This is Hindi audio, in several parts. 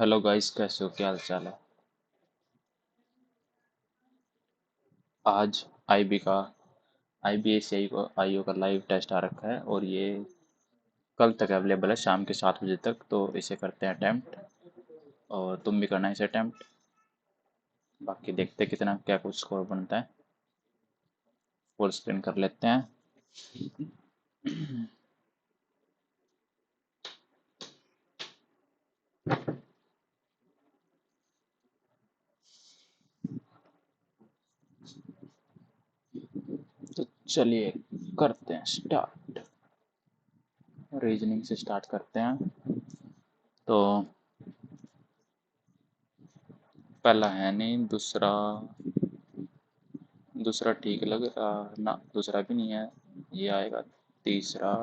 हेलो गाइस, कैसे हो? क्या हाल चाल है? आज आईबी का आईबीएसई को आईओ का लाइव टेस्ट आ रखा है और ये कल तक अवेलेबल है, शाम के 7 बजे तक। तो इसे करते हैं अटेम्प्ट, और तुम भी करना है इसे अटेम्प्ट। बाकी देखते हैं कितना क्या कुछ स्कोर बनता है। फुल स्क्रीन कर लेते हैं। तो चलिए करते हैं स्टार्ट। रीजनिंग से स्टार्ट करते हैं। तो पहला है नहीं, दूसरा दूसरा ठीक लग रहा ना, दूसरा भी नहीं है। ये आएगा तीसरा,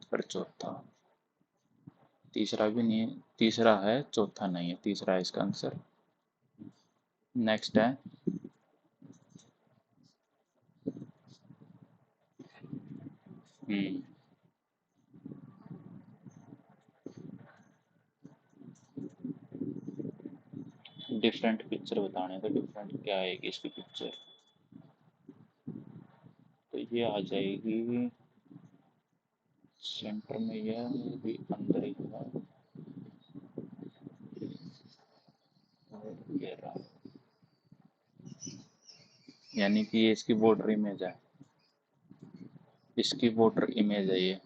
फिर चौथा। तीसरा भी नहीं है, तीसरा है चौथा नहीं है, तीसरा है इसका आंसर। नेक्स्ट है डिफरेंट पिक्चर बताने, तो डिफरेंट क्या आएगी इसकी पिक्चर? तो ये आ जाएगी सेंटर में, यह भी अंदर ही है। और ये रहा, यानी कि ये इसकी बॉर्डर इमेज है। इसकी बॉर्डर इमेज है ये,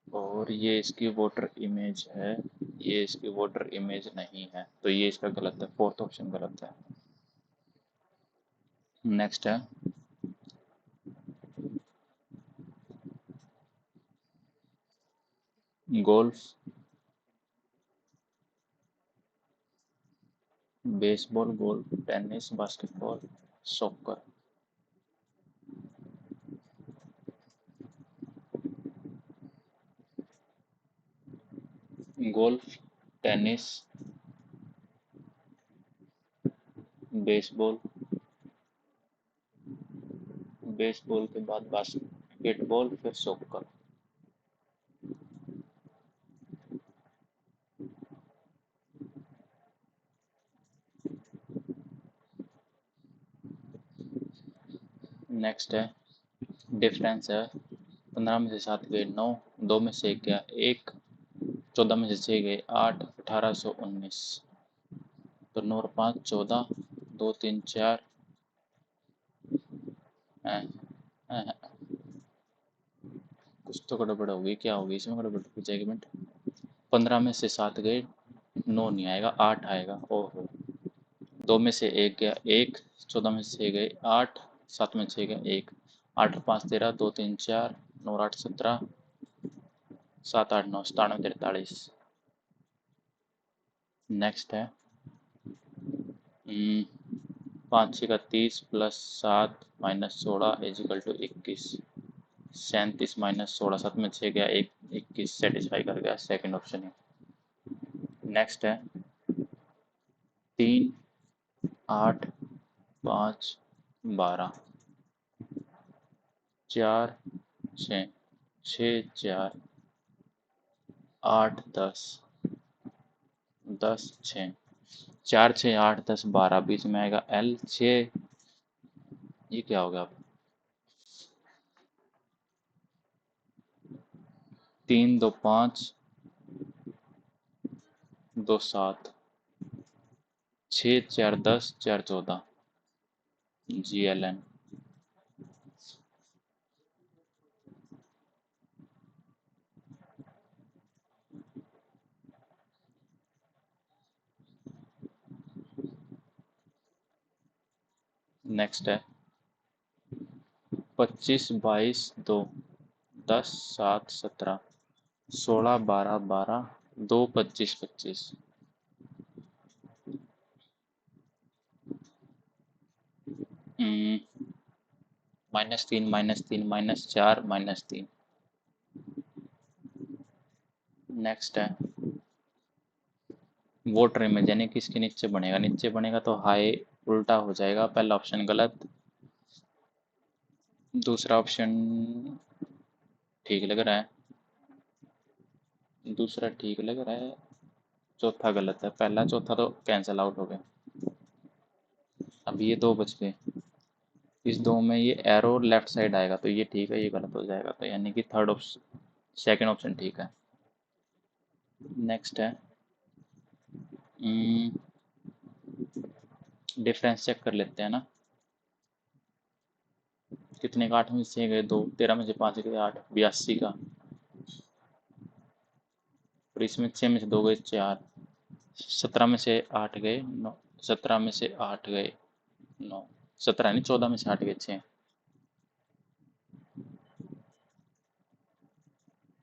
और ये इसकी बॉर्डर इमेज है। ये इसकी बॉर्डर इमेज नहीं है, तो ये इसका गलत है, फोर्थ ऑप्शन गलत है। नेक्स्ट है golf, baseball, golf, tennis, basketball, soccer. Golf, tennis, baseball, baseball के बाद बास्केटबॉल, फिर सॉकर। नेक्स्ट है डिफरेंस है। 15 में से 7 गए 9, 2 में से 1 गया 1, 14 में से 6 गए 8, 1819। तो 9 और 5 14, 2 3 4। कुछ तो गड़बड़ होगी, क्या होगी इसमें गड़बड़? कुछ एक मिनट। 15 में से 7 गए 9 नहीं आएगा, 8 आएगा। ओहो। 2 में से 1 गया 1, 14 में से 6 गए 8, 7 में 6 गया 1, 8 और 5 13, 2 3 4, 9 और 8 17, 7 8 9 97 43। नेक्स्ट है 5 6 का 30 plus 7 minus 16 is equal to 21। 37 minus 16, 7 में 6 गया 1, 21 सेटिस्फाई कर गया, सेकंड ऑप्शन है। नेक्स्ट है 3 8 5 12, 4 6, 6 4 8 10, 10 6, 4 6 8 10 12, बीच में आएगा L 6। ये क्या होगा अब? 3 2 5, 2 7, 6 4 10, 4 14, GLN। नेक्स्ट है 25 22 2, 10 7 17, 16 12 12, 2 25 25। -3 -3 -4 -3। नेक्स्ट है वोटर इमेज, यानी कि इसके नीचे बनेगा, नीचे बनेगा तो हाई उल्टा हो जाएगा, पहला ऑप्शन गलत। दूसरा ऑप्शन ठीक लग रहा है, दूसरा ठीक लग रहा है, चौथा गलत है। पहला चौथा तो कैंसिल आउट हो गया। अब ये दो बच गए। इस दो में ये एरो लेफ्ट साइड आएगा तो ये ठीक है, ये गलत हो जाएगा। तो यानी कि थर्ड ऑप्शन, सेकेंड ऑप्शन ठीक है। नेक्स्ट है डिफरेंस चेक कर लेते हैं ना। कितने का? 8 में से गए 2, 13 में से 5 गए 8, 82 का। और इसमें 6 में से 2 गए 4, 17 में से 8 गए 9, 17 में से 8 गए 9, 17 नहीं 14 में से 8 गए 6,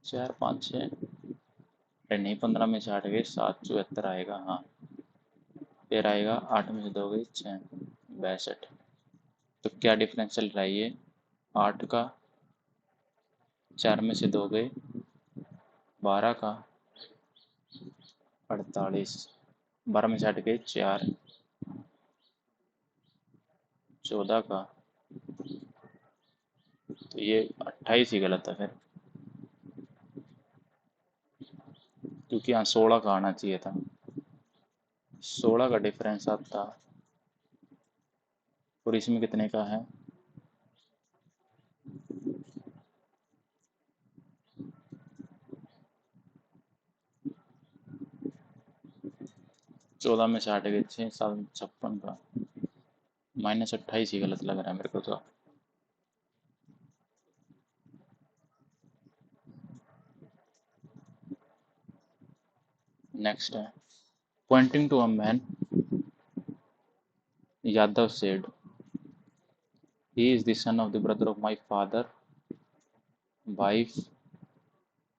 4 5 6, अरे नहीं 15 में से 8 गए 7, 74 आएगा। हाँ फिर आएगा 8 में से 2 गए 6, 62। तो क्या डिफरेंस चल रहा है ये? 8 का, 4 में से 2 गए 12 का, 48, 12 में से 8 गए 4, 14 का, तो ये 28 ही गलत है फिर, क्योंकि यहाँ 16 का आना चाहिए था। 16 का डिफरेंस आता, और इसमें कितने का है? 14 में से 8 गए 6, 7 56 का, -28 ही गलत लग रहा है मेरे को तो। नेक्स्ट है pointing to a man, Yadav said he is the son of the brother of my father, wife,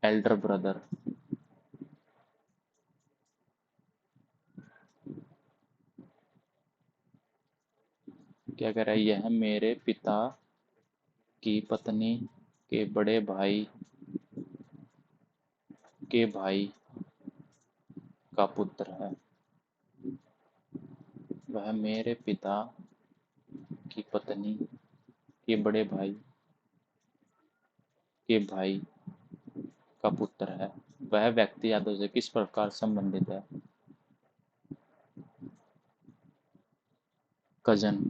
elder brother. क्या कह रहा है? यह मेरे पिता की पत्नी के बड़े भाई के भाई का पुत्र है। वह मेरे पिता की पत्नी के बड़े भाई के भाई का पुत्र है। वह व्यक्ति यादव से किस प्रकार संबंधित है? कजन।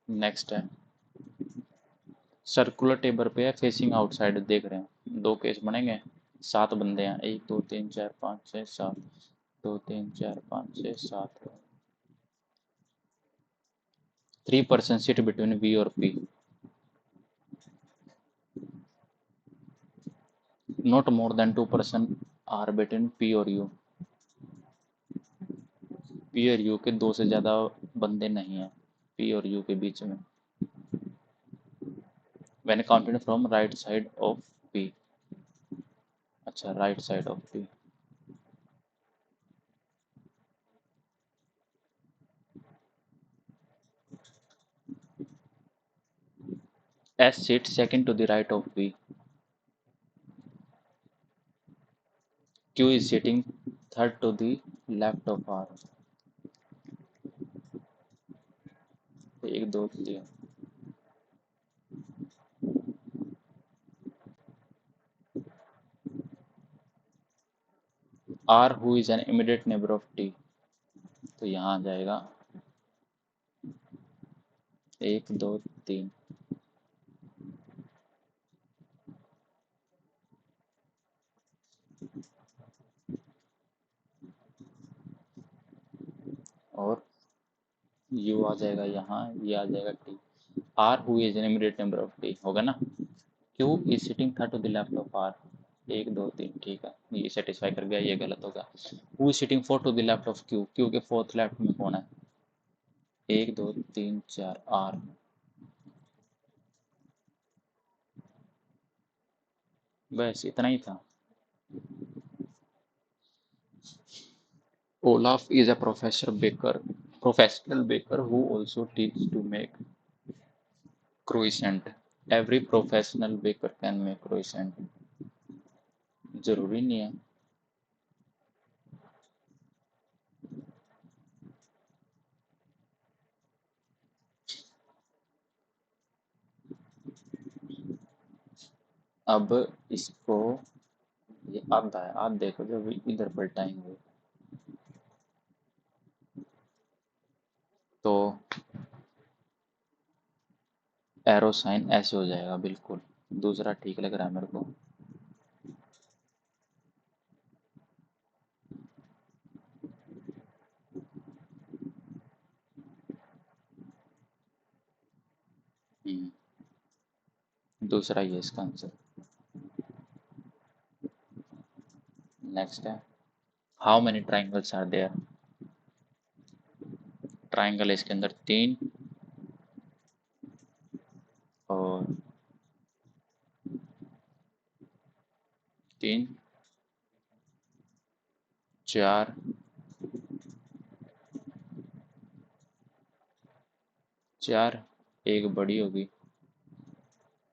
नेक्स्ट है सर्कुलर टेबल पे है, फेसिंग आउटसाइड देख रहे हैं। दो केस बनेंगे, 7 बंदे हैं, 1 2 3 4 5 6 7, 2 3 4 5 6 7। 3% sit between V और P, not more than 2% are between P और U। P और U के 2 से ज़्यादा बंदे नहीं हैं P और U के बीच में। when counted from right side of P, अच्छा right side of P। S sits second to the right of P, Q is sitting third to the left of R। 1 2 3, R who is an immediate neighbor of T, तो यहाँ आ जाएगा 1 2 3। और U आ जाएगा यहाँ, ये आ जाएगा T। R who is an immediate neighbor of T होगा ना। Q is sitting third to the left of R, 1 2 3 ठीक है, ये सेटिस्फाई कर गया, ये गलत होगा। Who is sitting fourth to the left of Q, Q के फोर्थ लेफ्ट में कौन है? 1 2 3 4 R। बस इतना ही था। Olaf is a professional baker who also teaches to make croissant। Every professional baker can make croissant। जरूरी नहीं है। अब इसको, ये आधा है, आधे को जब इधर पलटाएंगे तो एरो साइन ऐसे हो जाएगा बिल्कुल। दूसरा ठीक लग रहा है मेरे को। दूसरा ही है इसका आंसर। नेक्स्ट है, how many triangles are there. Triangle है इसके अंदर 3 और 3 4 4, एक बड़ी होगी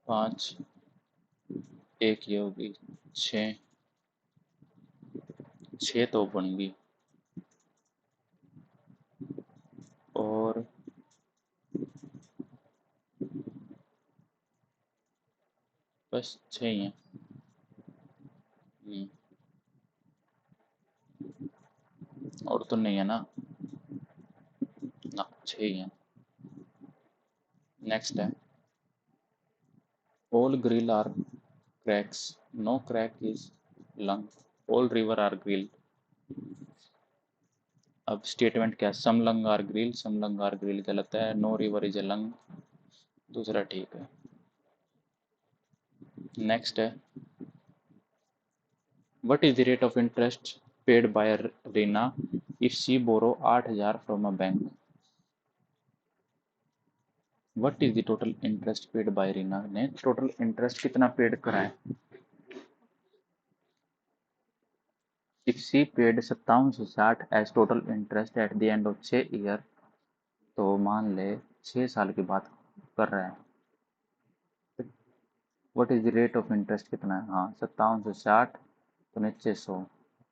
5, एक ये होगी 6, 6 तो बनेगी और बस 6 ही हैं। और तो नहीं है ना, ना 6 ही हैं। नेक्स्ट है, all grill are cracks, no crack is lung, all river are grilled। अब स्टेटमेंट क्या, some lung are grill, some lung are grill गलत है, no river is a lung दूसरा ठीक है। नेक्स्ट है, what is the rate of interest paid by Reena if she borrow 8,000 from a bank. What is the total interest paid by Reena ने टोटल इंटरेस्ट कितना पेड करा है। If she paid 5760 as total interest at the end of 6 year, तो मान ले 6 साल की बात कर रहा है। What is the rate of interest कितना है, हाँ 5760 तो नीचे 100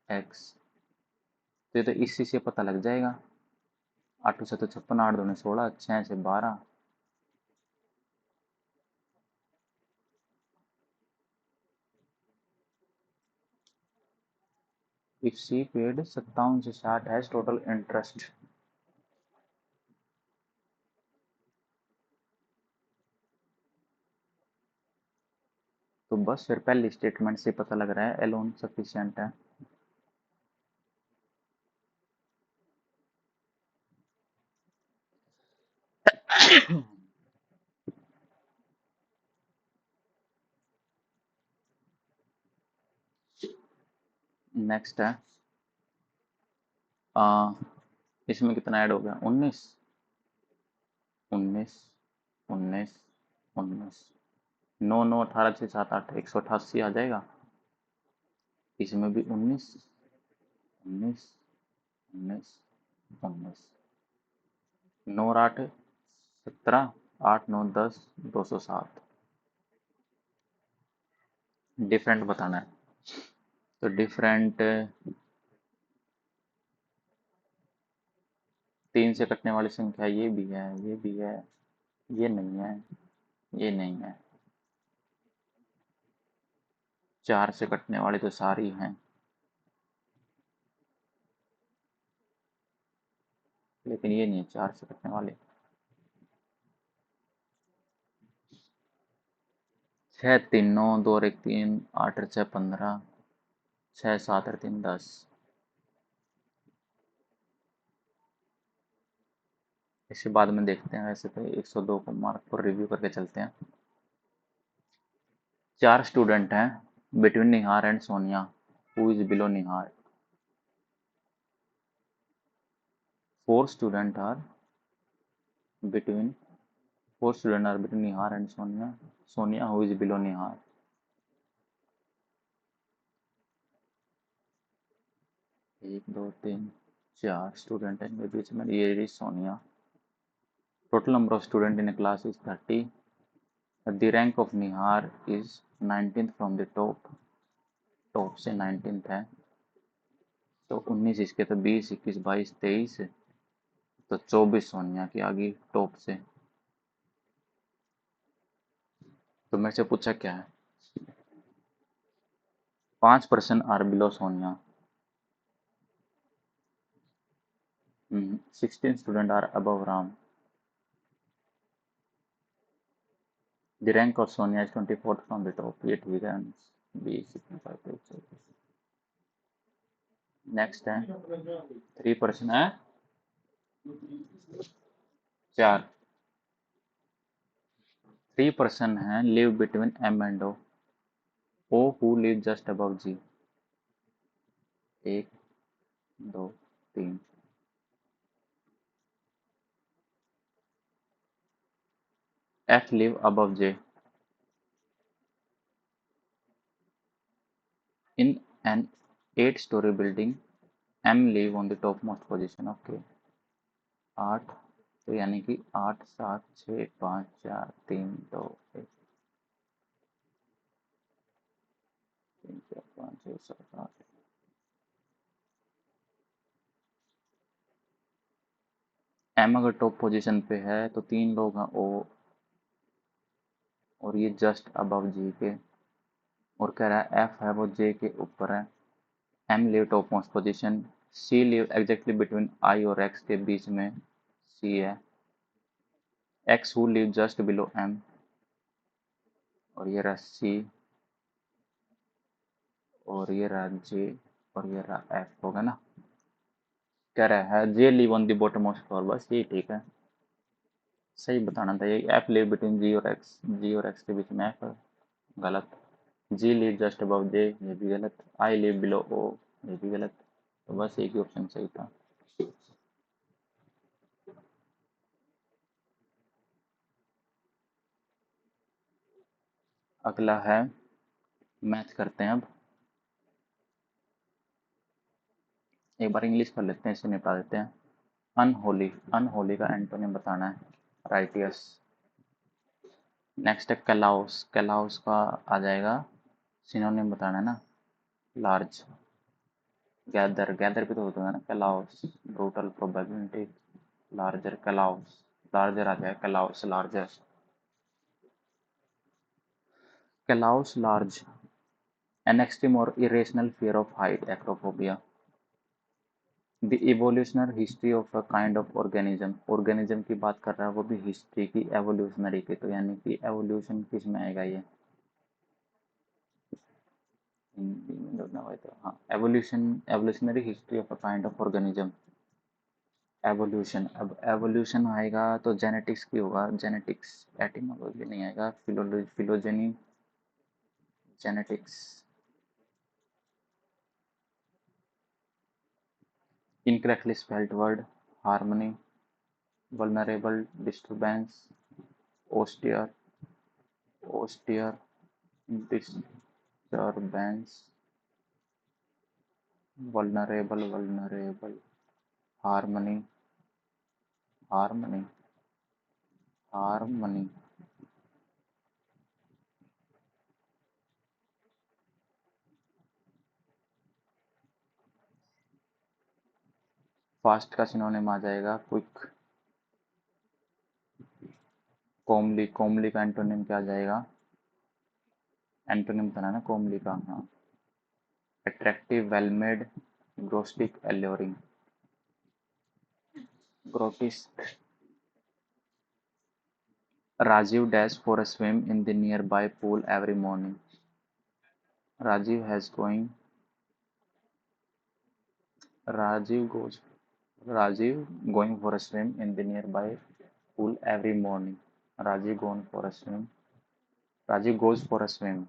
एक्स, तो ये तो इसी से पता लग जाएगा। 8 से तो 56, 8 दूनी 16, 6 से 12। If C paid 5760 has total interest, तो बस फिर पहली स्टेटमेंट से पता लग रहा है एलोन सफिशिएंट है। नेक्स्ट है, इसमें कितना ऐड हो गया, 19 19 19 19, 9 9 18 6 7 8 188 आ जाएगा। इसमें भी 19 19 19 19, 9 और 8 17, 8 9 10 207। डिफरेंट बताना है, तो डिफरेंट 3 से कटने वाली संख्या ये भी है, ये भी है, ये नहीं है, ये नहीं है। 4 से कटने वाली तो सारी हैं, लेकिन ये नहीं है 4 से कटने वाली। 6 3 9, 2 और 1 3, 8 और 6 15, 6 7 और 3 10। इसके बाद में देखते हैं, वैसे तो 102 को मार्क पर रिव्यू करके चलते हैं। 4 स्टूडेंट हैं between Nihar and Sonia, who is below Nihar. 4 student are between 4 student are between Nihar and Sonia, Sonia who is below Nihar. 1 2 3 4 student हैं इनके बीच में, ये रही Sonia. Total number of student in a class is 30. The rank of Nihar is 19th from the top, top से 19th है, तो 19 इसके, तो 20 21 22 23, तो 24 सोनिया की आ गई टॉप से। तो मेरे से पूछा क्या है, 5% are below Sonia. 16 students are above Ram. The rank of Sonia is 24th from the top. ये ठीक है. B 65. नेक्स्ट है 3% है 4. 3% है live between M and O. O who live just above G. 1 2 3. F live above J. In an 8-story building, M live on the topmost position. Okay. 8 तो यानी कि 8 7 6 5 4 3 2 1 3 4 5 6 7 8. एम अगर टॉप पोजीशन पे है तो 3 लोग हैं ओ और ये जस्ट अबव जी के, और कह रहा है एफ है वो जे के ऊपर है. M live top most position. C live exactly between I और एक्स के बीच में. सी है. X who live just below M, और ये रहा सी, और ये रहा जे, और ये रहा एफ. होगा ना. कह रहा है J live on the bottom most floor. बस ये ठीक है, सही बताना था. ये एफ लिव बिटवीन जी और एक्स, जी और एक्स के बीच में एफ है. गलत. जी लिव जस्ट अबव जे, ये भी गलत. आई लिव बिलो ओ, ये भी गलत. तो बस एक ही ऑप्शन सही था. अगला है मैथ करते हैं अब. एक बार इंग्लिश कर लेते हैं, इसे निपटा देते हैं. अनहोली, अनहोली का एंटोनिम बताना है. राइटियस. नेक्स्ट है कैलाउस, कैलाउस का आ जाएगा सिनोनिम बताना है ना. लार्ज. गैदर, गैदर भी तो होता है ना. कैलाउस, ब्रूटल, प्रोबेबिलिटी. लार्जर, कैलाउस. लार्जर आ जाएगा, कैलाउस लार्जर. कैलाउस लार्ज. एन एक्सट्रीम और irrational fear of height, acrophobia. The evolutionary history of a kind of organism, organism की बात कर रहा है वो भी हिस्ट्री की, एवोल्यूशनरी की, तो यानी कि एवोल्यूशन किस में आएगा ये. हिंदी में जोड़ना हुआ तो हाँ, evolution, evolutionary history of a kind of organism. Evolution. अब एवोल्यूशन आएगा तो जेनेटिक्स की होगा. जेनेटिक्स एटिमोलॉजी नहीं आएगा. Phylogeny, genetics. Incorrectly spelled word. Harmony. Vulnerable, disturbance. Austere, austere. Disturbance. Vulnerable, vulnerable. Harmony, harmony, harmony. Fast का सिनोनिम आ जाएगा क्विक. कोमली, कोमली का एंटोनिम क्या आ जाएगा. एंटोनिम था ना कोमली का. हाँ. Attractive, well made. Grotesque, alluring. Grotesque. Rajiv dash for a swim in the nearby pool every morning. Rajiv has going. Rajiv goes. Rajiv going for a swim in the nearby pool every morning. Rajiv gone for a swim. Rajiv goes for a swim.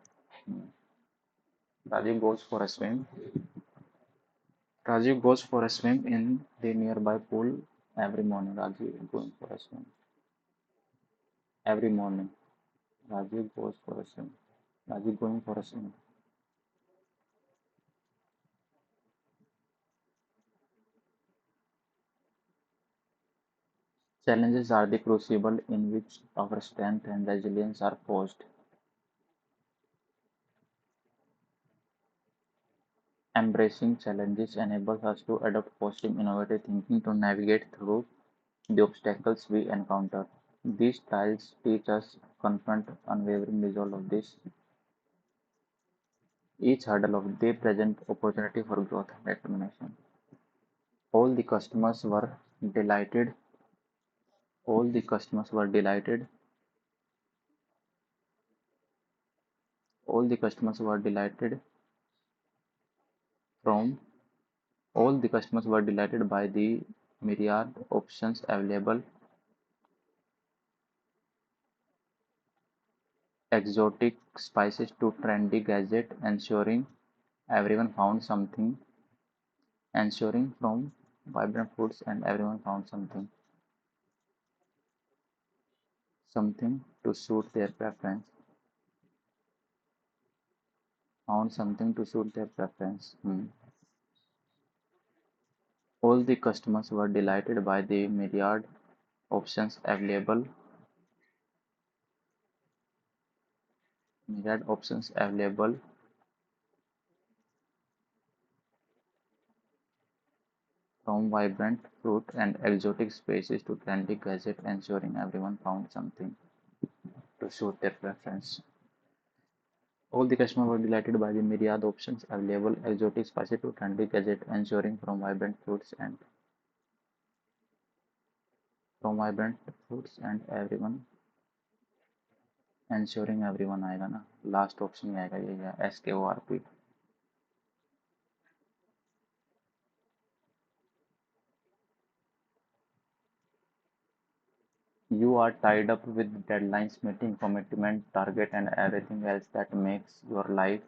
Rajiv goes for a swim. Rajiv goes for a swim in the nearby pool every morning. Rajiv going for a swim every morning. Rajiv goes for a swim. Rajiv going for a swim. Challenges are the crucible in which our strength and resilience are forged. Embracing challenges enables us to adopt positive, innovative thinking to navigate through the obstacles we encounter. These trials teach us to confront unwavering resolve of this. Each hurdle of they present opportunity for growth and determination. All the customers were delighted. All the customers were delighted. All the customers were delighted from all the customers were delighted by the myriad options available, exotic spices to trendy gadget, everyone found something, ensuring from vibrant foods and everyone found something to suit their preference. Found something to suit their preference. All the customers were delighted by the myriad options available from vibrant fruit and exotic species to trendy gadget, ensuring everyone found something to suit their preference. All the customers were delighted by the myriad options available, exotic spices to trendy gadget, ensuring from vibrant fruits and everyone आएगा ना, लास्ट ऑप्शन ही आएगा, ये SKORP. You are tied up with deadlines, meeting, commitment, target, and everything else that makes your life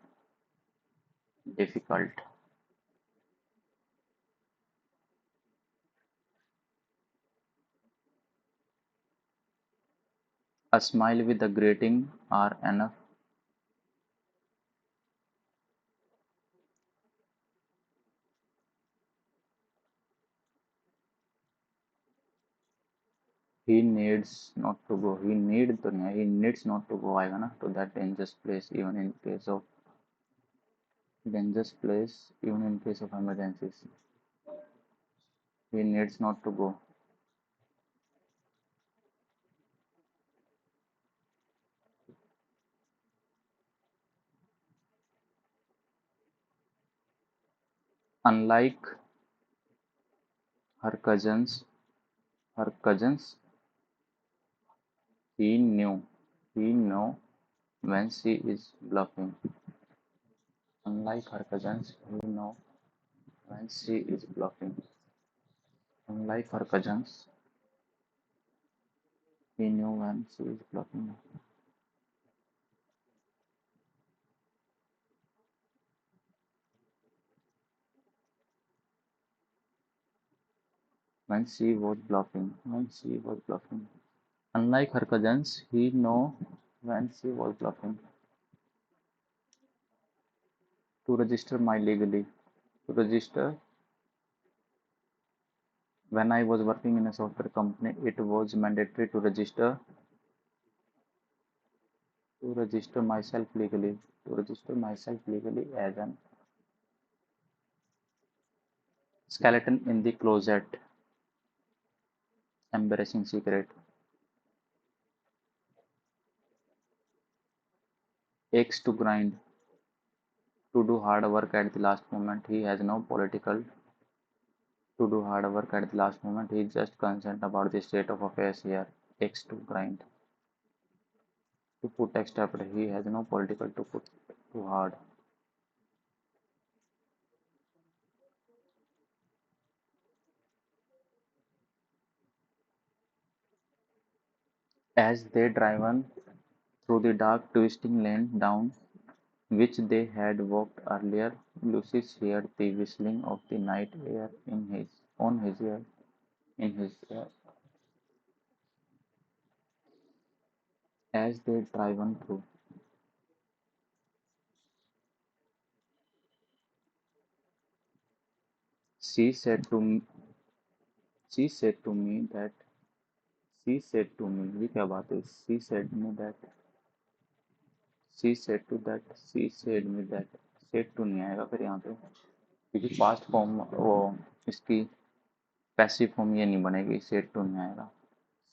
difficult. A smile with a greeting are enough. He needs not to go. He need तो नहीं है, he needs not to go आएगा ना, to that dangerous place even in case of emergencies. He needs not to go. Unlike her cousins, he knew when she is bluffing. Unlike her cousins, he knew when she is bluffing. Unlike her cousins, he knew when she is bluffing. When she was bluffing. When she was bluffing. Unlike her cousins, he knew when she was bluffing. To register my legally. To register. When I was working in a software company, it was mandatory to register myself legally. To register myself legally as an skeleton in the closet. Embarrassing secret. Aches to grind. To do hard work at the last moment. He has no political to do hard work at the last moment. He is just concerned about the state of affairs here. Aches to grind. To put extra effort. He has no political to put too hard. As they drive on through the dark twisting lane down which they had walked earlier, Lucius heard the whistling of the night air in his ear. As they drive on through, she said to me, she said to me that she said to me, ये क्या बात है? She said to that, she said me that, said to नहीं आएगा फिर यहाँ पे, क्योंकि पास्ट फॉर्म वो इसकी पैसिव फॉर्म ये नहीं बनेगी, said to नहीं आएगा,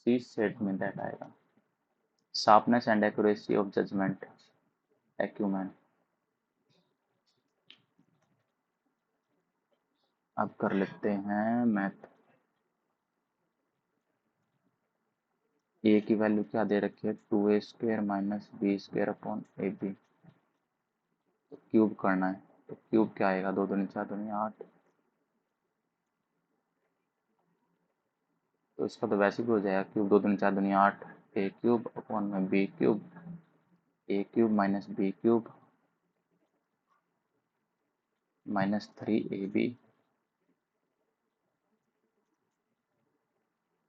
she said me that आएगा. Sharpness and accuracy of judgment, acumen. अब कर लेते हैं मैथ। ए की वैल्यू क्या दे रखी है, 2a² minus b² upon ab। तो क्यूब करना है, तो क्यूब क्या आएगा, 2 दूनी 4 दूनी 8। तो इसका तो वैसे भी हो जाएगा, क्यूब 2 दूनी 4 दूनी 8, a³ अपॉन में b³ a³ minus b³ minus 3ab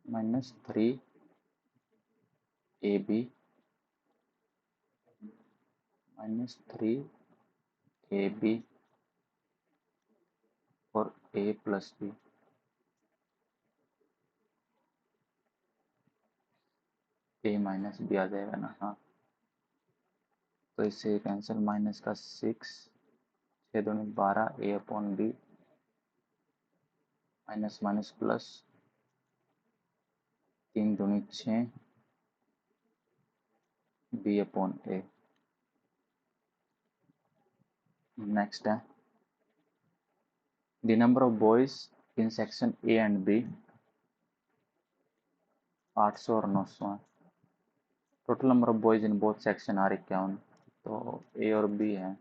minus 3ab minus 3ab और a plus b। a minus b आ जाएगा ना, हाँ। तो इससे कैंसिल, माइनस का 6, 6 दूनी 12 a upon b minus minus plus 3 दूनी 6 b अपॉन a। नेक्स्ट है the number of boys in section A and B. 800 और 900 है। Total number of boys in both section are 51। तो ए और बी है,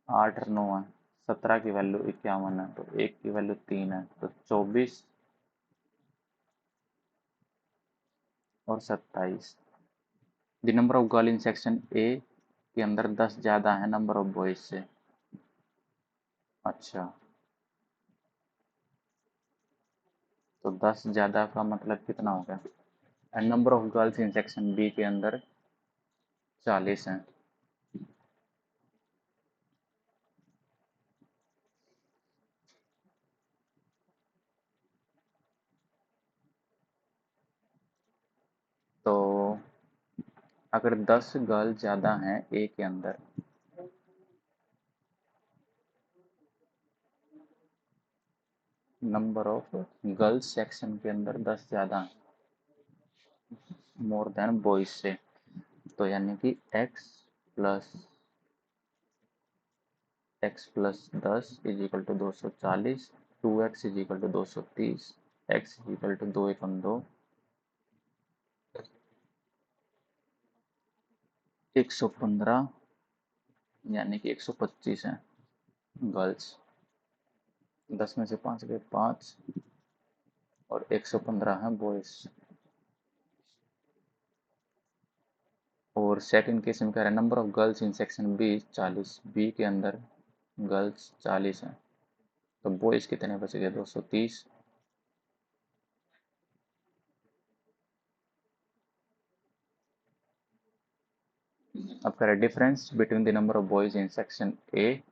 8 और 9 है। 17 की वैल्यू 51 है, तो एक की वैल्यू 3 है, तो 24 और 27। The number of girl in section ए के अंदर 10 ज़्यादा है नंबर ऑफ बॉयज से। अच्छा, तो 10 ज़्यादा का मतलब कितना हो गया, and number of girls in section B के अंदर 40 हैं। तो अगर 10 गर्ल ज़्यादा हैं ए के अंदर, नंबर ऑफ गर्ल्स सेक्शन के अंदर 10 ज़्यादा हैं मोर देन बॉयज से, तो यानी कि x plus 10 is equal to 240, 2x is equal to 230, x is equal to 2 एकम 2, 115 यानी कि 125 है गर्ल्स। 10 में से 5 गए 5 और 115 है बॉयज। और सेकंड केस में कह रहा है number of girls in section B 40, B के अंदर गर्ल्स 40 हैं, तो बॉयज कितने बच गए, 230। अब करें difference between the number of boys in section A,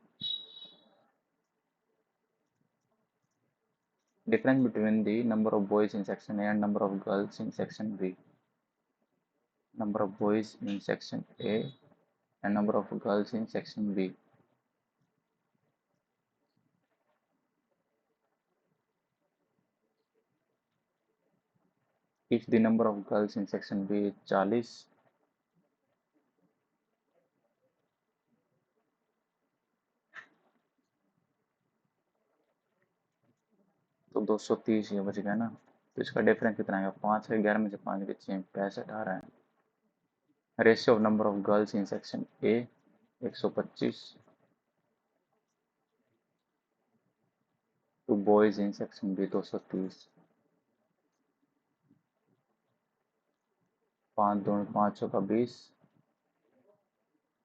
difference between the number of boys in section A and number of girls in section B. Number of boys in section A and number of girls in section B. If the number of girls in section B is 40, तो 230 ये बच गया ना। तो इसका डिफरेंस कितना आएगा, 5 है, 11 में से 5 के 6, 65 आ रहा है। Ratio of number of girls in section A 125 to boys in section B 230। 5 2 5 का 20,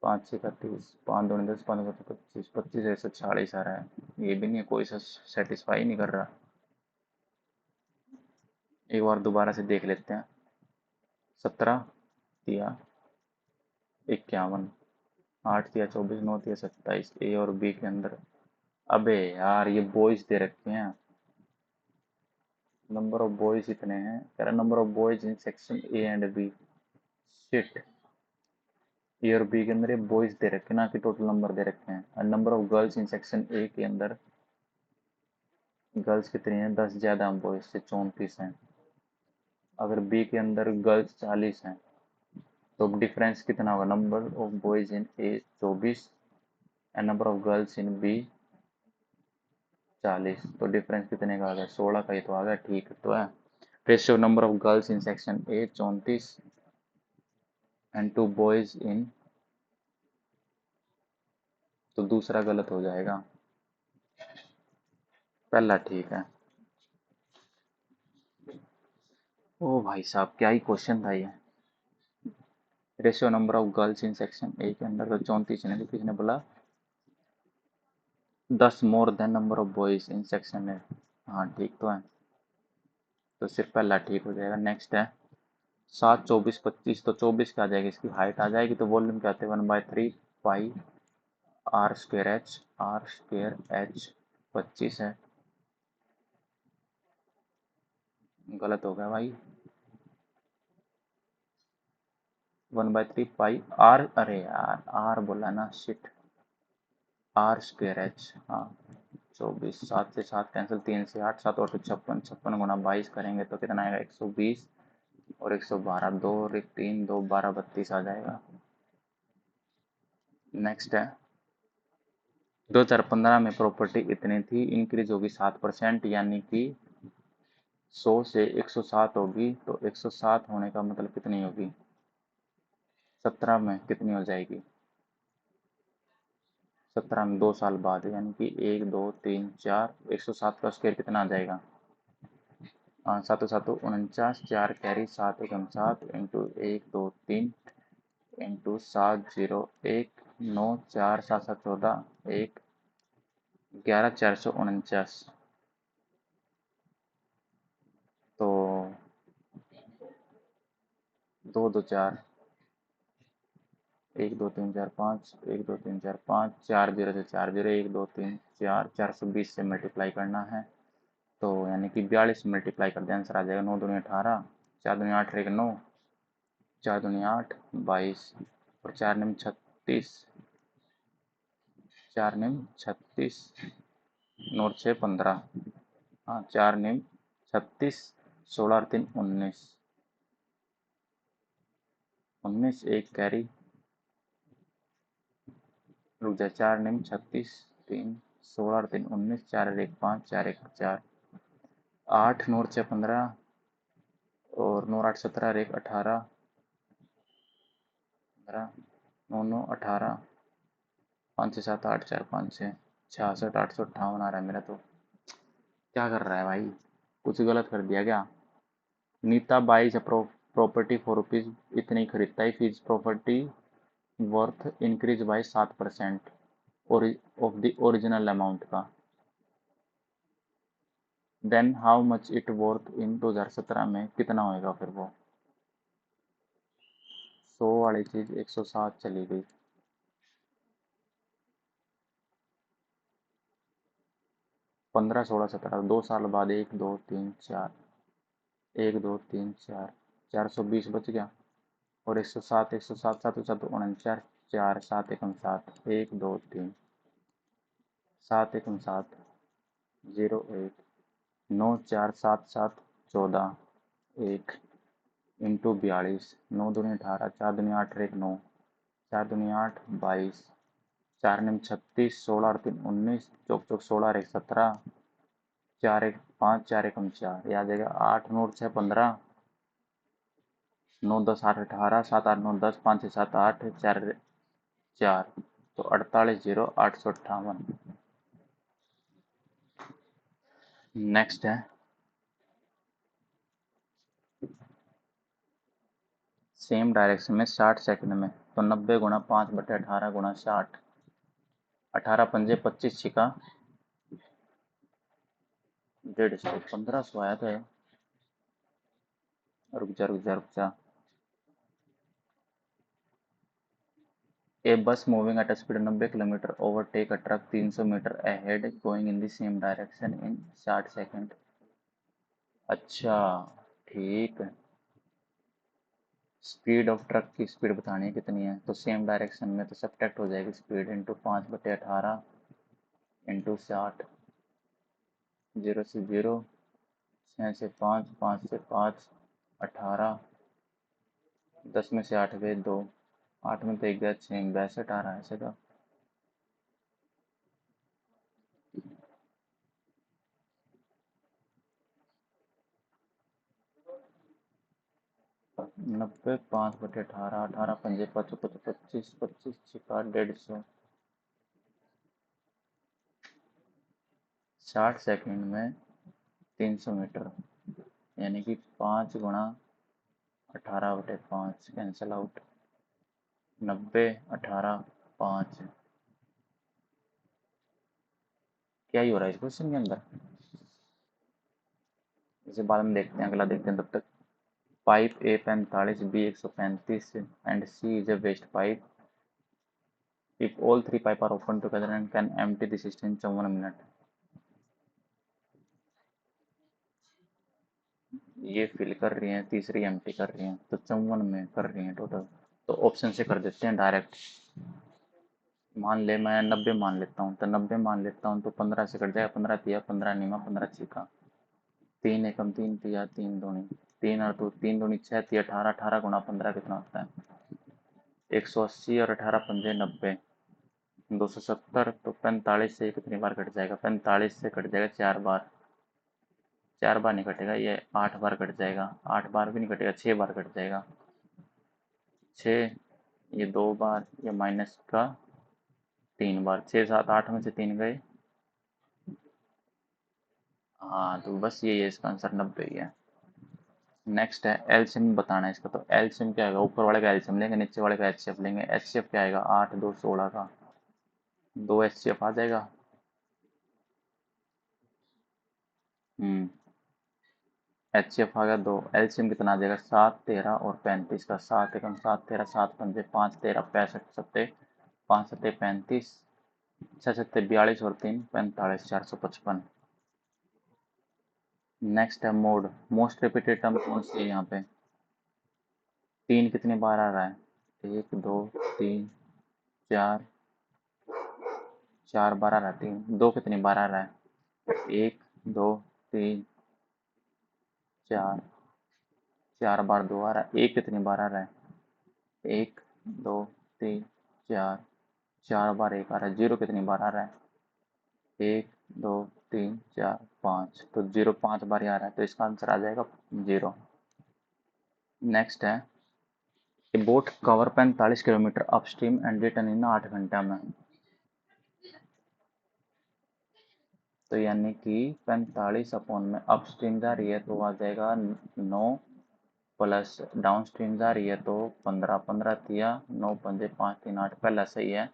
5 6 का 30, 5 2 10, 5 का 25, 25 140 आ रहा है। ये भी नहीं है, कोई सा सेटिस्फाई नहीं कर रहा। एक बार दोबारा से देख लेते हैं। 17 दिया 51, 8 दिया 24, 9 दिया 27, ए और बी के अंदर। अबे यार ये बॉयज दे रखे हैं, नंबर ऑफ बॉयज इतने हैं, कह रहा number of boys in section A and B. Shit, A और बी के अंदर ये बॉयज दे रखे ना कि टोटल नंबर दे रखे हैं। और number of girls in section ए के अंदर गर्ल्स कितनी हैं, 10 ज़्यादा हैं बॉयज से, 34 हैं। अगर बी के अंदर गर्ल्स 40 हैं, तो डिफरेंस कितना होगा, number of boys in A 24 and number of girls in B 40, तो डिफरेंस कितने का आ गया? 16 का ही तो आ गया, ठीक तो है। Ratio number of girls in section A 34 and 2 boys in, तो दूसरा गलत हो जाएगा, पहला ठीक है। ओ भाई साहब, क्या ही क्वेश्चन था ये। Ratio number of girls in section ए के अंदर तो 34 है, तो किसने बोला 10 more than number of boys in section ए। हाँ ठीक तो है, तो सिर्फ पहला ठीक हो जाएगा। नेक्स्ट है 7, 24, 25, तो 24 क्या आ जाएगी, इसकी हाइट आ जाएगी, तो वॉल्यूम क्या आते हैं 1/3 pi r square h, r square h 25 है, गलत हो गया भाई। 1/3 पाई आर, अरे यार आर बोला ना, शिट, आर स्क्वेयर एच। हाँ 24, 7 से 7 कैंसिल, 3 से 8, 7 और 56, 56 गुना 22 करेंगे तो कितना आएगा 120, और 112, 2 और 1 3, 2 12 32 आ जाएगा। नेक्स्ट है 2015 में प्रॉपर्टी इतनी थी, इंक्रीज होगी 7%, यानी कि 100 से 107 होगी, तो 107 होने का मतलब कितनी होगी, 17 में कितनी हो जाएगी, 17 में 2 साल बाद, यानी कि 1 2 3 4, 107 का स्क्वायर कितना आ जाएगा, 7 7 49, 4 कैरी 7 एकम 7 इंटू 1 2 3 इंटू 7 0 1 9 4 7 7 14 1 11 449, तो 2 2 4, 1 2 3 4 5, 1 2 3 4 5, 4 0 से 4 0, 1 2 3 4, 420 से मल्टीप्लाई करना है, तो यानी कि 42 से मल्टीप्लाई कर दे, आंसर आ जाएगा 9 दूनी 18, 4 दूनी 8 एक 9, 4 दूनी 8 22, और 4 निम 36, 4 निम 36, नौ 6 15, हाँ 4 निम 36, 16 और 3 19, 19 एक कैरी, रुक जाए, 4 निम 36, 3 16 और 3 19, 4 और 1 5, 4 1 4, 8 नौ 6 15, और 9 8 17 और 1 18, 15 9 9 18, 5 6 7 8 4 5 6 66 858 आ रहा है मेरा, तो क्या कर रहा है भाई, कुछ गलत कर दिया क्या। Neeta buys property for rupees इतनी खरीदता है, फिज property worth increase by 7% of the original amount का, then how much it worth in 2017 में कितना होएगा फिर वो, 100 वाली चीज 107 चली गई, 15 16 17, 2 साल बाद 1 2 3 4, 1 2 3 4, 420 बच गया, और 107 107 7 7 49, 4 7 एकम 7, 1 2 3 7 एकम 7 0 1 9 4 7 7 14 1 इंटू 42, 9 दूनी 18, 4 दूनी 8 1 9, 4 दूनी 8 22, 4 निम 36, 16 और 3 19, चौक चौक 16 और 1 17, 4 1 5, 4 एकम 4, याद आएगा 8 9 6 15, 9 10 8 18, 7 8 9 10, 5 6 7 8, 4 4, तो 48 0 858। नेक्स्ट है सेम डायरेक्शन में 60 सेकंड में, तो 90 गुणा 5 बटे 18 गुणा 60, 18 पंजे 25 छिका 150, 1500 आया था। रुक जा रुक जा रुक जा, a bus moving at speed 90 kilometre overtake a truck 300 metre ahead going in the same direction in 60 second. अच्छा ठीक है, स्पीड ऑफ ट्रक की स्पीड बतानी है कितनी है, तो सेम डायरेक्शन में तो सब्ट्रैक्ट हो जाएगी स्पीड, इंटू 5 बटे 18 इंटू 60, 0 से 0, 6 से 5, 5 से 5, 18, 10 में से 8 गए 2, 8 में तो 1 गया 6, 62 आ रहा है ऐसे तो। 90, 5/18, 18 पंजे 55, 25, 25 छिका 150। 60 सेकंड में 300 मीटर, यानी कि 5 × 18/5 कैंसिल आउट। 90, 18, 5। क्या ही हो रहा है इस क्वेश्चन के अंदर, इसे बाद में देखते हैं, अगला देखते हैं तब तक। Pipe A 45, B 135 and C is a waste pipe. If all three pipe are open together and can empty this system in 54 minute. ये फिल कर रही हैं, तीसरी एम्प्टी कर रही हैं, तो 54 में कर रही हैं टोटल। तो ऑप्शन से कर देते हैं डायरेक्ट। मान ले मैं 90 मान लेता हूँ, तो 90 मान लेता हूँ तो 15 से कट जाएगा। 15 तिया 15 निमा 15 छिका, 3 एकम 3 तिया 3 दूनी 3 और 2 3 दूनी 6 तिया 18, 18 गुणा 15 कितना होता है 180 और 18 पंजे 90, 270। तो 45 से कितनी बार कट जाएगा, 45 से कट जाएगा 4 बार। 4 बार नहीं कटेगा, ये 8 बार कट जाएगा। 8 बार भी नहीं कटेगा, 6 बार कट जाएगा। 6, ये 2 बार, ये माइनस का 3 बार। 6 7 8 में से 3 गए। हाँ, तो बस ये इसका आंसर 90 ही है। नेक्स्ट है एलसीएम बताना है इसका। तो एलसीएम क्या आएगा, ऊपर वाले का एलसीएम लेंगे, नीचे वाले का एचसीएफ लेंगे। एचसीएफ क्या आएगा, 8 2 16 का 2 एचसीएफ आ जाएगा। एचसीएफ आ गया 2। एलसीएम कितना आ जाएगा, 7 13 और 35 का। 7 एकम 7 13, 7 पंजे 5 13, 65 सत्ते 5 सत्ते 35, 6 सत्ते 42 और 3 45, 455। नेक्स्ट है मोड, मोस्ट रिपीटेड टर्म कौन सी है यहाँ पे। 3 कितनी बार आ रहा है, 1 2 3 4, 4 बार आ रहा है। 3 2 कितनी बार आ रहा है, 1 2 3 4, 4 बार 2 आ रहा है। 1 कितनी बार आ रहा है, 1 2 3 4, 4 बार 1 आ रहा है। 0 कितनी बार आ रहा है, 1 2 3 4 5। तो 0 5 बार ही आ रहा है, तो इसका आंसर आ जाएगा 0। नेक्स्ट है boat cover 45 kilometre upstream and return in 8 घंटा में। तो यानी कि 45 अपॉन में अपस्ट्रीम जा रही है तो आ जाएगा 9, प्लस डाउन स्ट्रीम जा रही है तो 15, 15 तिया 9 पंजे 5 3 8, पहला सही है।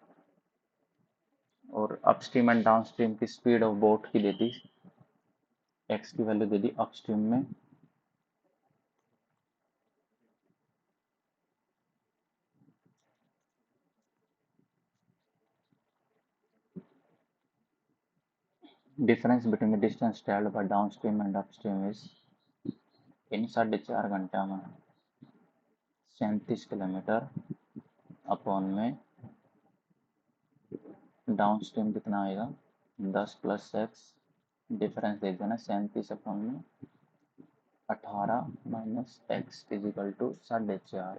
और अपस्ट्रीम एंड डाउन स्ट्रीम की स्पीड ऑफ बोट की दे दी, एक्स की वैल्यू दे दी अपस्ट्रीम में। Difference between the distance travelled by downstream and upstream is, इन 4.5 घंटा में 37 किलोमीटर अपॉन में डाउन स्ट्रीम कितना आएगा 10 प्लस एक्स, डिफरेंस देख देना 37 अपॉन में 18 माइनस एक्स इजिकल टू 4.5।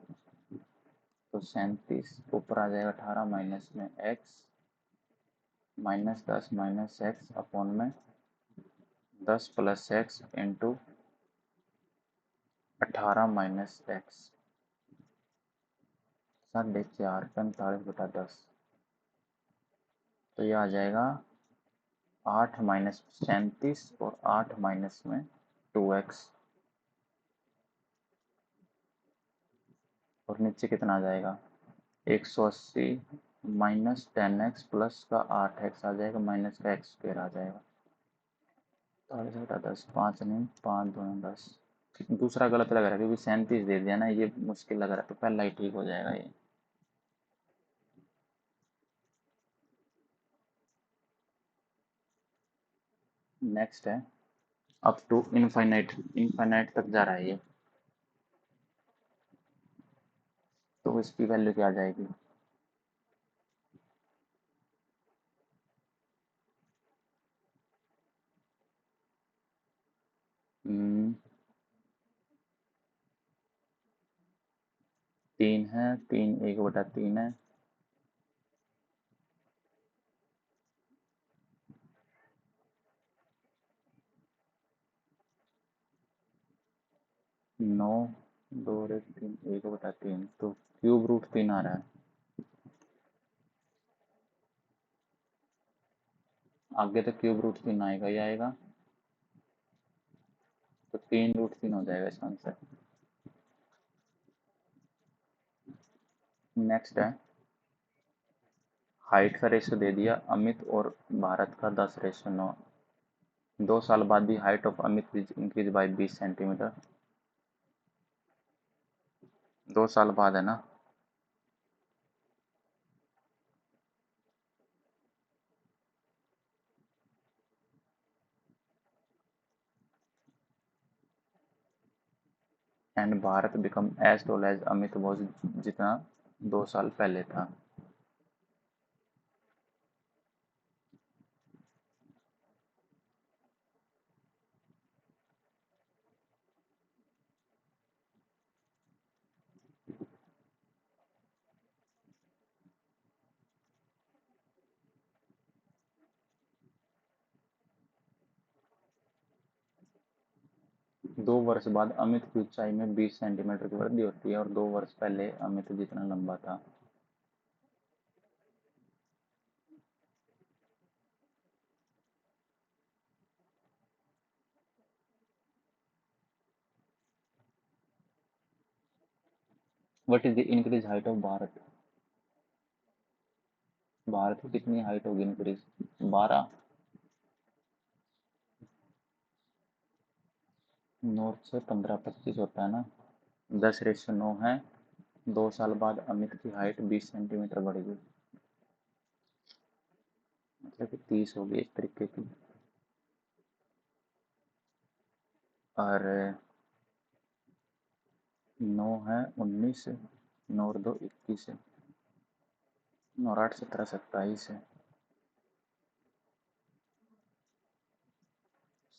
तो 37 ऊपर आ जाएगा 18 माइनस में x minus 10 minus x upon में 10 plus x into 18 minus x 4.5 45/10। तो ये आ जाएगा 8 माइनस 37 और 8 माइनस में 2x, और नीचे कितना आ जाएगा 180 माइनस 10x प्लस का 8x आ जाएगा, माइनस का x स्क्वायर आ जाएगा। 40/10, 5 नहीं 5 2 10। दूसरा गलत लग रहा है क्योंकि 37 दे दिया ना, ये मुश्किल लग रहा है, तो पहला ही ठीक हो जाएगा ये। नेक्स्ट है अप टू इनफाइनाइट, इनफाइनाइट तक जा रहा है ये, तो इसकी वैल्यू क्या आ जाएगी, हम्म, 3 है, 3 1/3 है, 9 2 और 1 3, 1/3 तो क्यूब रूट 3 आ रहा है। आगे तो क्यूब रूट 3 आएगा ही आएगा, तो 3√3 हो जाएगा इसका आंसर। नेक्स्ट है, हाइट का रेशियो दे दिया अमित और भारत का 10:9। 2 साल बाद भी height of Amit increase by 20 centimetre. 2 साल बाद है ना। And Bharat become as tall as Amit was, जितना 2 साल पहले था। दो वर्ष बाद अमित की ऊंचाई में 20 सेंटीमीटर की वृद्धि होती है और 2 वर्ष पहले अमित जितना लंबा था। What is the increase height of Bharat? Bharat की कितनी हाइट होगी इंक्रीज? 12। नॉर्थ से 15-25 होता है ना। 10:9 है। 2 साल बाद अमित की हाइट 20 सेंटीमीटर बढ़ेगी, मतलब कि 30 होगी एक तरीके की। और 9 है 19, 9 और 2 21 है, 9 और 8 17 27 है,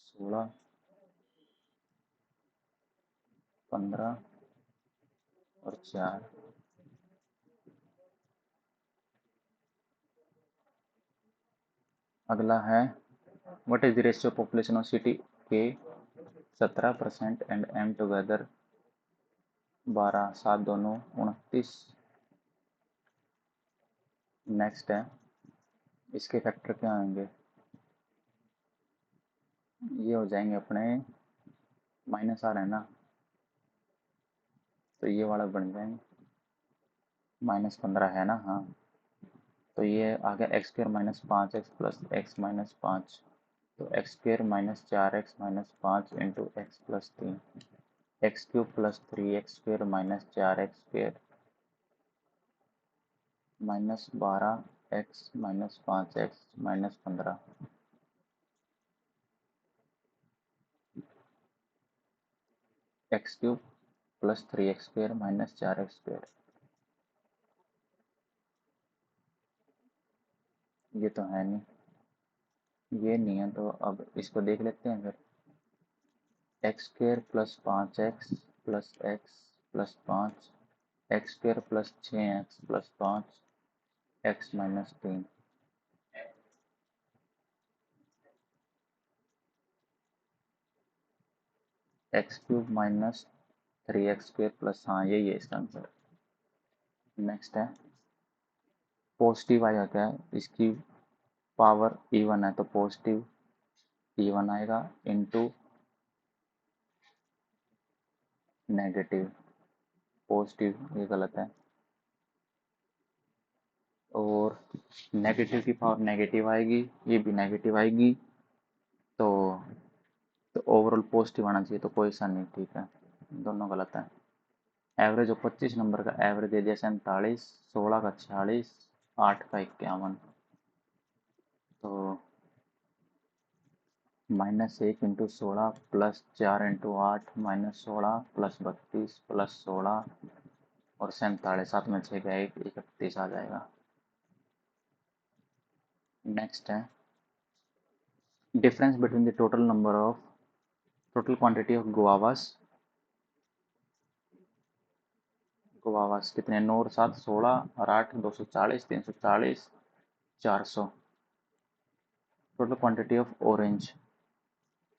16 15 और 4। अगला है, what is the ratio population of city के 17% एंड एम टुगेदर 12 7 दोनों 29। नेक्स्ट है, इसके फैक्टर क्या आएंगे? ये हो जाएंगे अपने माइनस आ रहा है ना, तो ये वाला बन जाएंगे -15 है ना। हाँ, तो ये आ गया x² - 5x + x - 5, तो x² - 4x - 5 × x + 3, x³ + 3x² - 4x² -12x - 5x - 15। x³ + 3x² - 4x², ये तो है नहीं, ये नहीं है, तो अब इसको देख लेते हैं फिर। x² + 5x + x + 5, x² + 6x + 5 x - 3, x³ - 3x² + हाँ यही है इसका आंसर। नेक्स्ट है, पॉजिटिव आएगा क्या, इसकी पावर इवन है तो पॉजिटिव इवन आएगा इनटू नेगेटिव पॉजिटिव, ये गलत है। और नेगेटिव की पावर नेगेटिव आएगी, ये भी नेगेटिव आएगी, तो ओवरऑल पॉजिटिव आना चाहिए, तो कोई सा नहीं, ठीक है, दोनों गलत है। एवरेज और 25 नंबर का एवरेज दे दिया 47, 16 का 46, 8 का 51, तो -1 × 16 + 4 × 8 -16 + 32 + 16 और 47, 7 में 6 गया 1, 31 आ जाएगा। नेक्स्ट है, difference between the total quantity of guavas कितने? 9 और 7 16 और 8 240, 340, 400। टोटल क्वांटिटी ऑफ ऑरेंज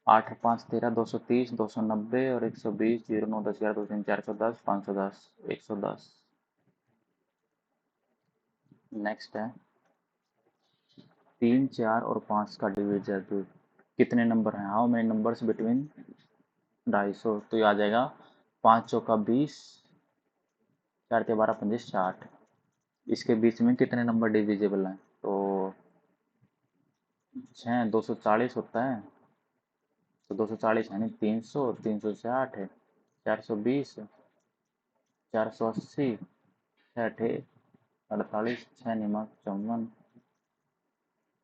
8 5 13 230 290 और 120 0 9 10 11 2 3 410 510 110। नेक्स्ट है 3 4 और 5 का डिविजन कितने नंबर हैं, हाउ मेनी नंबर्स बिटवीन 250, तो ये आ जाएगा 5 चौका 20, 4 के 12 25 60। इसके बीच में कितने नंबर डिविजिबल हैं, तो 6 240 होता है, तो 240 है नहीं, 300 360 है, 420 480 6 48 6 निमक 54,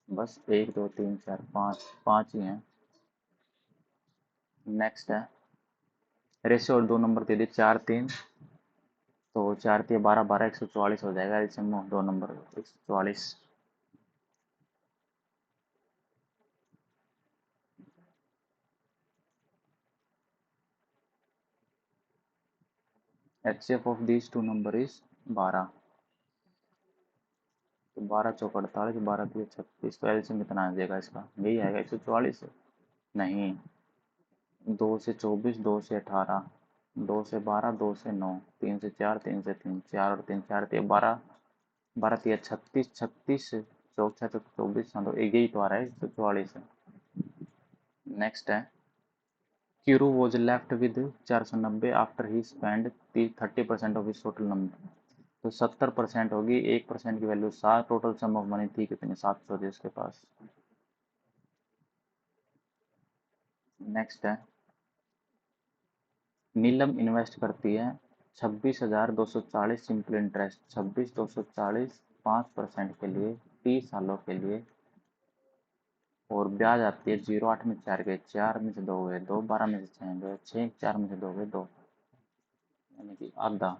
बस 1 2 3 4 5 5 ही हैं। नेक्स्ट है रेशियो और 2 नंबर दे दिए 4 3, तो 4 3 12 12 144 हो जाएगा, LCM 2 number 144। HCF of these 2 number is 12, तो 12 चौक 48 12 3 36, तो एलसीएम कितना आ जाएगा इसका, यही आएगा 144। नहीं, 2 से 24 2 से 18 2 से 12 2 से 9 3 से 4 3 से 3 4 और 3 4 3 12 12 3 36 36 चौक 6 24, हाँ तो यही तो आ रहा है 144 है। नेक्स्ट है क्यूरू was left with 490 after he spend 30% of his total number, तो 70% होगी, 1% की वैल्यू 7, टोटल सम ऑफ मनी थी कितनी, 700 थी उसके पास। नेक्स्ट है नीलम इन्वेस्ट करती है 26,240 सिंपल इंटरेस्ट 26,240 5% के लिए 30 सालों के लिए, और ब्याज आती है 0 8 में 4 गए, 4 में से 2 गए 2, 12 में से 6 गए 6, 4 में से 2 गए 2, यानी कि आधा,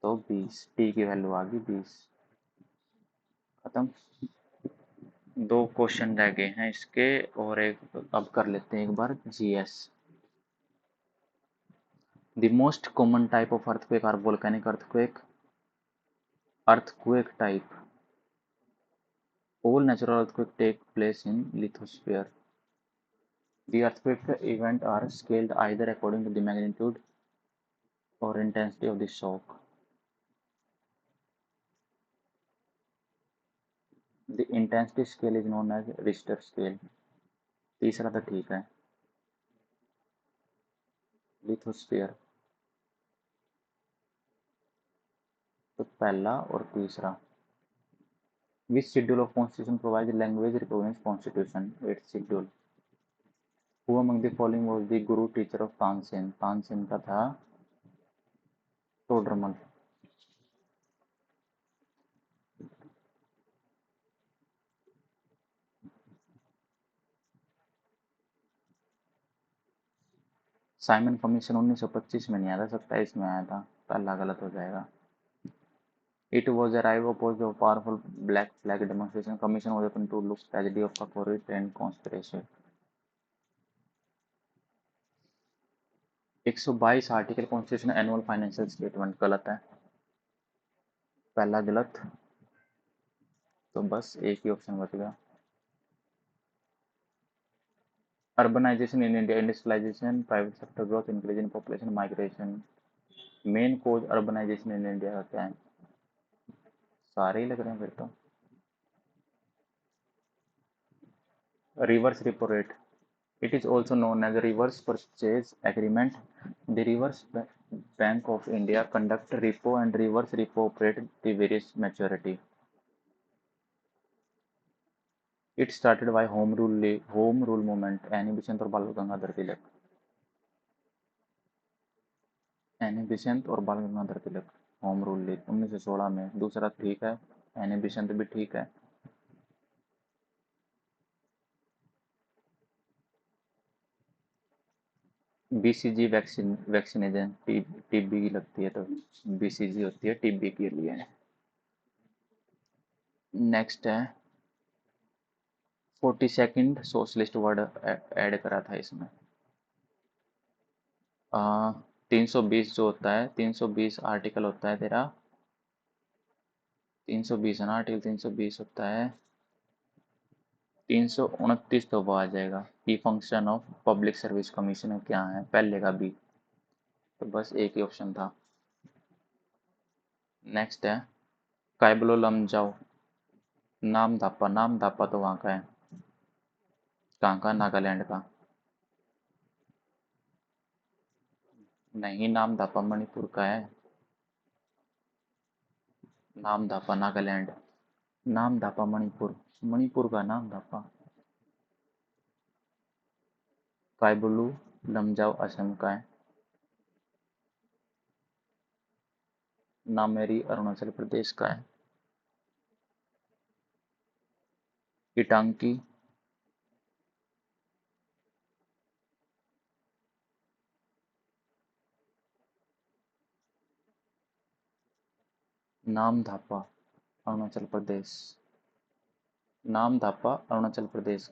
तो 20, टी की वैल्यू आ गई 20। खत्म। 2 क्वेश्चन रह गए हैं इसके, और एक अब कर लेते हैं एक बार GS. The most common type of earthquake are volcanic earthquake, earthquake type. All natural earthquakes take place in lithosphere. The earthquake events are scaled either according to the magnitude or intensity of the shock. The intensity scale is known as Richter scale. तीसरा तो ठीक है, लिथोस्फीयर, तो पहला और तीसरा। Which schedule of constitution provides language recognized constitution? 8th schedule. Who among the following was the guru teacher of Tansen? Tansen का था टोडरमल। साइमन कमीशन 1925 में नहीं आया था, 27 में आया था, पहला गलत हो जाएगा। It was arrived opposed to a powerful black flag demonstration. Commission was open to look tragedy of Kakori and conspiracy. 122 article constitution annual financial statement गलत है, पहला गलत, तो बस एक ही ऑप्शन बच गया। Urbanisation in India, industrialisation, private sector growth, increase in population, migration. Main cause urbanisation in India का क्या है, सारे ही लग रहे हैं फिर तो। Reverse repo rate, it is also known as a reverse purchase agreement. The reverse bank of India conduct repo and reverse repo operate the various maturity. It started by home rule movement, Annie Besant और बाल गंगाधर तिलक, एनी बेसेंट और बाल Gangadhar Tilak, home rule league 1916 में। दूसरा ठीक है, एनी बेसेंट भी ठीक है। बीसीजी वैक्सीनेशन टीबी की लगती है, तो बीसीजी होती है टीबी के लिए। नेक्स्ट है 42nd सोशलिस्ट वर्ड ऐड करा था इसमें। 320 जो होता है, 320 आर्टिकल होता है तेरा, 320 है ना आर्टिकल, 320 होता है 329 तो वो आ जाएगा की function of public service commission क्या है, पहले का भी, तो बस एक ही ऑप्शन था। नेक्स्ट है कायबलो लमजाओ, नाम धापा तो वहाँ का है, कहाँ का, नागालैंड का। नहीं, नाम धापा मणिपुर का है, नाम धापा नागालैंड, नाम धापा मणिपुर, मणिपुर का नाम धापा। कायबलू लमजाओ असम का है। नामेरी अरुणाचल प्रदेश का है। इटांकी नाम धापा अरुणाचल प्रदेश, नाम धापा अरुणाचल प्रदेश।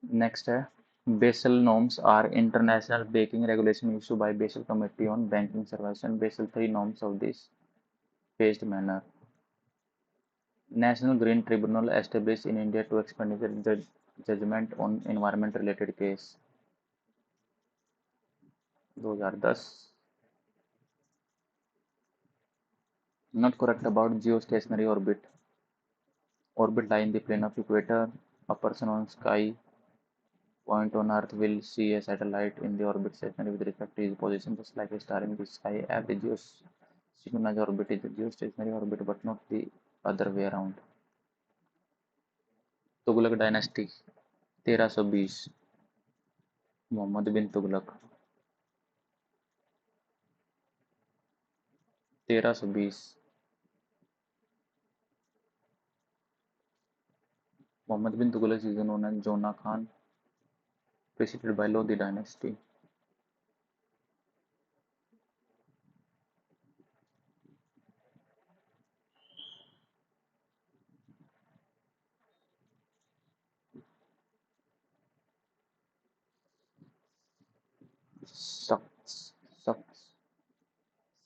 नेक्स्ट है Basel norms are international banking regulation issue by Basel committee on banking service and Basel 3 norms of this phased manner. National Green Tribunal established in India to expenditure judgment on environment related case 2010. Not correct about geostationary orbit. Orbit lie in the plane of equator. A person on sky point on Earth will see a satellite in the orbit stationary with respect to his position, just like a star in the sky. Every geosynchronous orbit is a geostationary orbit, but not the other way around. Tughlaq dynasty 1320, Mohammad bin Tughlaq 1320, Mohammad bin Tughlaq is known as Jona Khan, preceded by Lodi dynasty. शख्स, शख्स,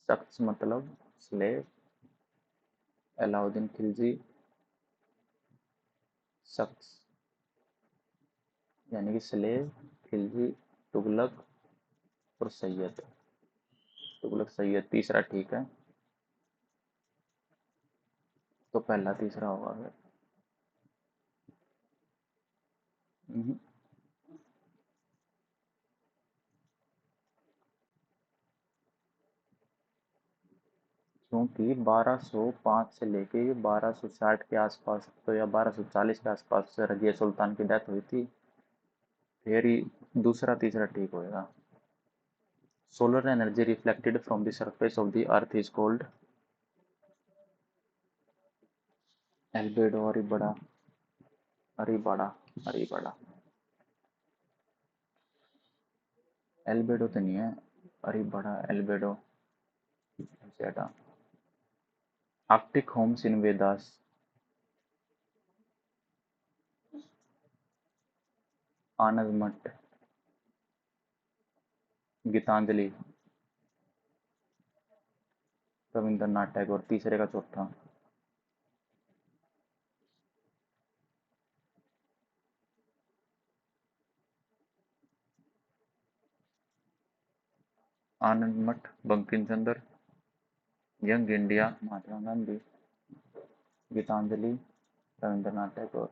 शख्स मतलब स्लेव, अलाउद्दीन खिलजी, शख्स यानी कि स्लेव, खिलजी, तुगलक और सैयद। तुगलक सैयद तीसरा ठीक है, तो पहला तीसरा होगा फिर। क्योंकि 1205 से लेके 1260 के आसपास तो या 1240 के आसपास से रजिया सुल्तान की डेथ हुई थी, फिर ही दूसरा तीसरा ठीक होएगा। Solar energy reflected from the surface of the earth is called albedo, अरिबड़ा, अरिबड़ा, अरिबड़ा। एल्बेडो तो नहीं है, अरिबड़ा, एल्बेडो ज्यादा। Arctic homes in Vedas, Anand Math, Gitanjali, Rabindranath Tagore तीसरे का चौथा। Anand Math Bankim Chandra, Young India Mahatma Gandhi, Gitanjali Rabindranath Tagore.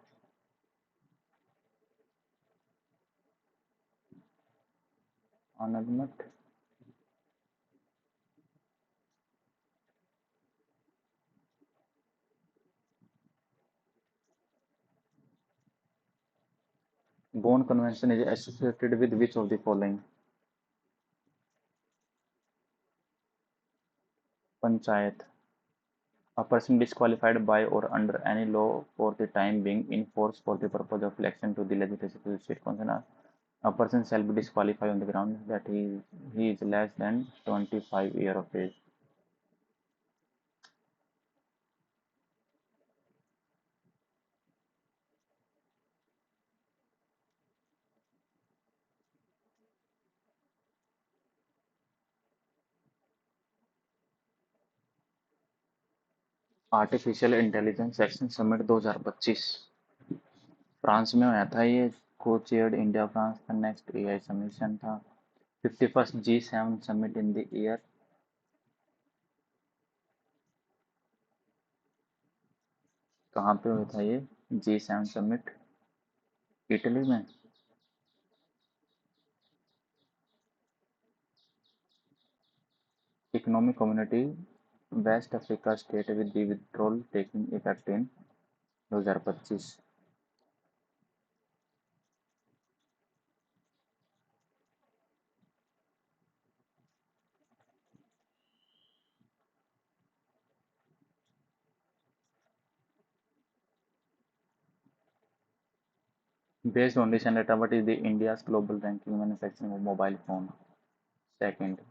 Anand Math, Bonn Convention is associated with which of the following? Panchayat. A person disqualified by or under any law for the time being in force for the purpose of election to the legislature to the state council. A person shall be disqualified on the ground that he is less than 25 years of age. Artificial intelligence action summit 2025 France में होया था ये। को चेयर्ड इंडिया फ्रांस का नेक्स्ट एआई समिशन था। 51st G7 summit in the year. कहाँ पे हुआ था ये G7 समिट? इटली में। Economic community west Africa state with the withdrawal taking effect in 2025। Based on this data, what is the India's global ranking manufacturing of mobile phone? Second.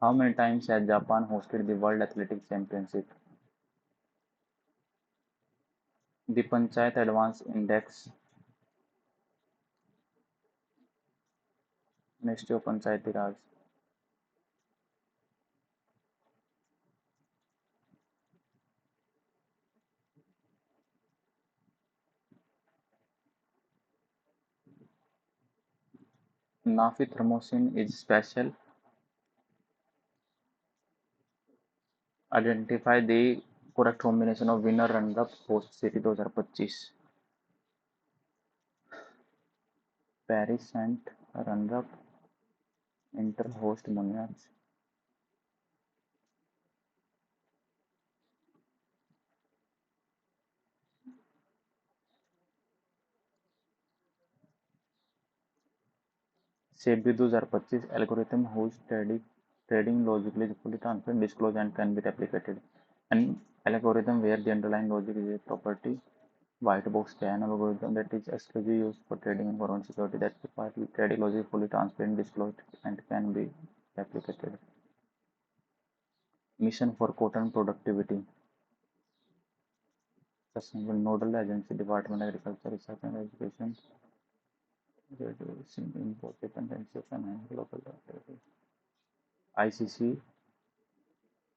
How many times has Japan hosted the World Athletics Championship? The Panchayat Advance Index, Ministry of Panchayati Raj. Nafi thermosin is special. Identify the correct combination of winner runner-up host city 2025. Paris and runner-up Inter host Monaco. SEBI 2025 algorithm whose trading logic is fully transparent, disclosed and can be replicated. An algorithm where the underlying logic is a property. White box scan algorithm that is exclusively used for trading and foreign security. That the trading logic is fully transparent, disclosed and can be replicated. Mission for cotton productivity. Sustainable Nodal Agency, Department of Agriculture, Research and Education. Reducing import dependency and global activity. ICC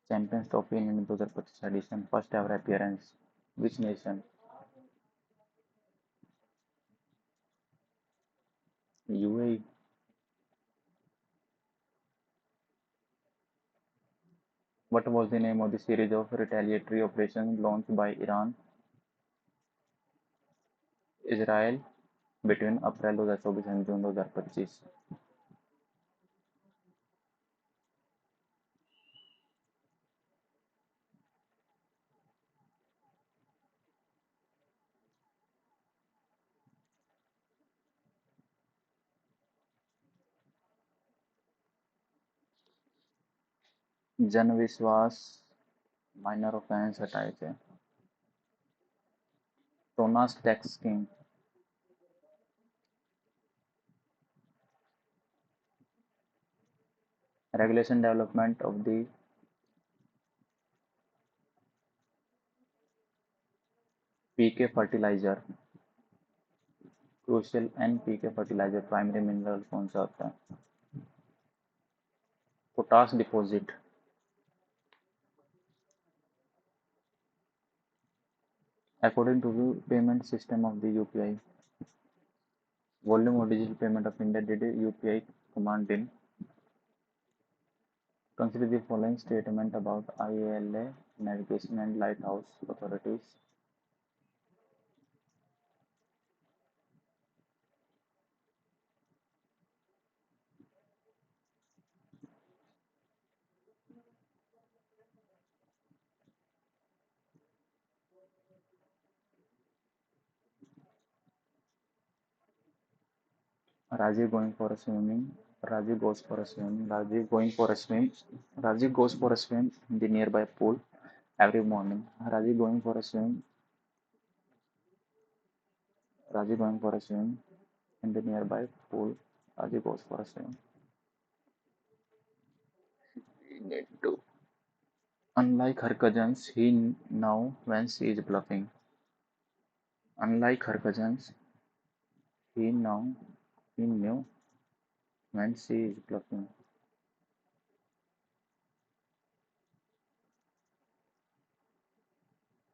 Champions Trophy in 2025 edition, first ever appearance. Which nation? UAE. What was the name of the series of retaliatory operations launched by Iran, Israel between April 2024 and June 2025? Jan Vishwas minor offence हटाए थे। Tonnage tax scheme. Regulation development of the P K fertiliser. Crucial NPK fertiliser primary mineral कौन सा होता है? Potash deposit. According to the payment system of the UPI, volume of digital payment of India did UPI command in. Consider the following statement about IALA, navigation and lighthouse authorities. Rajiv going for a swimming. Rajiv goes for a swim. Rajiv going for a swim. Rajiv goes for a swim in the nearby pool every morning. Rajiv going for a swim. Rajiv going for a swim in the nearby pool. Rajiv goes for a swim. Need to. Unlike her cousins, he now when she is bluffing. Unlike her cousins, he knew when she is bluffing.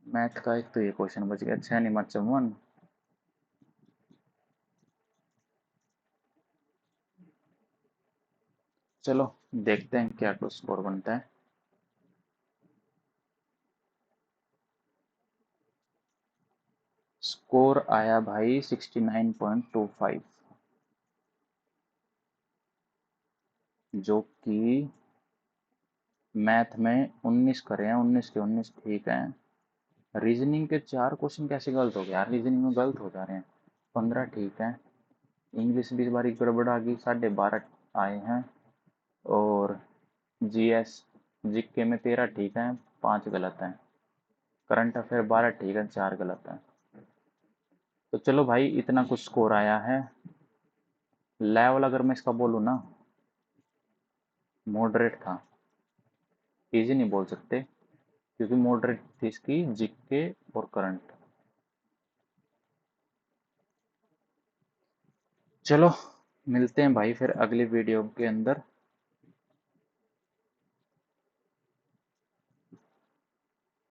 Math का एक तो ये क्वेश्चन बच गया। 6 निमा चौवन। चलो देखते हैं क्या कुछ स्कोर बनता है। स्कोर आया भाई 69.25, जो कि मैथ में 19 करे हैं, 19 के 19 ठीक है। रीजनिंग के 4 क्वेश्चन कैसे गलत हो गया यार, रीजनिंग में गलत हो जा रहे हैं। 15 ठीक है। इंग्लिश भी इस बार गड़बड़ आ गई, 12.5 आए हैं। और जीएस जीके में 13 ठीक है, 5 गलत हैं। करंट अफेयर 12 ठीक है, 4 गलत हैं। तो चलो भाई इतना कुछ स्कोर आया है। लेवल अगर मैं इसका बोलूँ ना, मॉडरेट था। इजी नहीं बोल सकते क्योंकि मॉडरेट थी इसकी जीके और करंट। चलो मिलते हैं भाई फिर अगली वीडियो के अंदर।